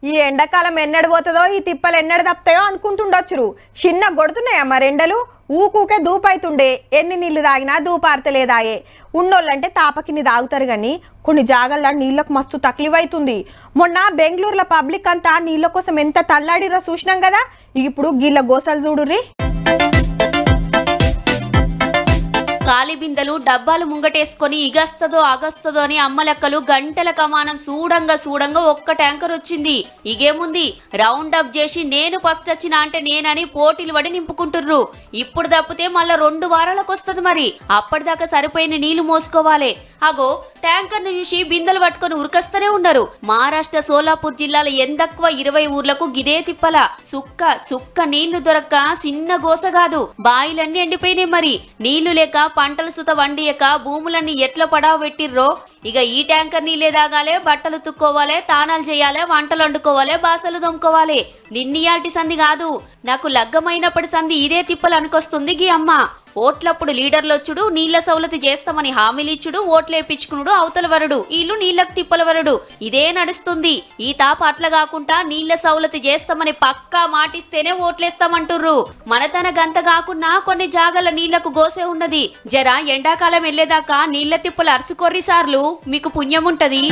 ఈ ఎండాకాలం ఎన్నడు పోతుందో ఈ తిప్పలు ఎన్నడు తప్పుతాయో అనుకుంటుండొచ్చురు. చిన్న కొడుతున్నాయా మరెండలు? ఊకూకే దూపైతుండే. ఎన్ని నీళ్లు తాగినా దూపారతలేదాయే. ఉన్నోళ్ళంటే తాపకిని తాగుతారు గాని కొన్ని జాగల్లో నీళ్లకు మస్తు తక్లీఫైతుంది. మొన్న బెంగళూరులో పబ్లిక్ అంతా నీళ్ల కోసం ఎంత తల్లాడిరో చూసినాం కదా. ఇప్పుడు గీళ్ళ గోసలు చూడుర్రి. ఖాళీ బిందెలు డబ్బాలు ముంగటేసుకొని ఇగస్తదో ఆగస్తదో అని అమ్మలెక్కలు గంటల కమానం చూడంగా ఒక్క ట్యాంకర్ వచ్చింది. ఇగేముంది, రౌండ్ అప్ చేసి నేను ఫస్ట్ వచ్చినా అంటే నేనని పోటీలు పడి నింపుకుంటుర్రు. ఇప్పుడు తప్పితే మళ్ళా 2 వారాలకు వస్తుంది. మరి అప్పటిదాకా సరిపోయిన నీళ్లు మోసుకోవాలి. అగో ట్యాంకర్ ను చూసి బిందెలు పట్టుకొని ఉరకస్తూనే ఉన్నారు. మహారాష్ట్ర సోలాపూర్ జిల్లాల ఎందక్కువ 20 ఊర్లకు గిదే తిప్పల. సుక్క నీళ్లు దొరక్క చిన్న గోస కాదు, బాయిలన్నీ ఎండిపోయినాయి. మరి నీళ్లు లేక పంటలు సుత వండియక భూములన్నీ ఎట్లా పడావ పెట్టిర్రో. ఇక ఈ ట్యాంకర్ నీళ్ళే తాగాలే, బట్టలు తుక్కోవాలి, తానాలు చేయాలి, వంటలు వండుకోవాలి, బాసలు దొమ్ముకోవాలి. నిన్నియాల్టి సంధి కాదు, నాకు లగ్గమైనప్పటి సంధి ఇదే తిప్పలు అనుకొస్తుంది గీ అమ్మ. ఓట్లప్పుడు లీడర్లొచ్చుడు, నీళ్ల సౌలతి చేస్తామని హామీలిచ్చుడు, ఓట్లేపించుకునుడు అవతల వరుడు, వీళ్ళు నీళ్లకు తిప్పల వరుడు. ఇదే నడుస్తుంది. ఈ తాప అట్లా కాకుండా నీళ్ల సౌలతి చేస్తామని పక్కా మాటిస్తేనే ఓట్లేస్తామంటుర్రు. మనతన గంత కాకున్నా కొన్ని జాగల నీళ్లకు గోసే ఉన్నది. జర ఎండాకాలం వెళ్లేదాకా నీళ్ల తిప్పలు అరుచుకొర్రి సార్లు, మీకు పుణ్యముంటది.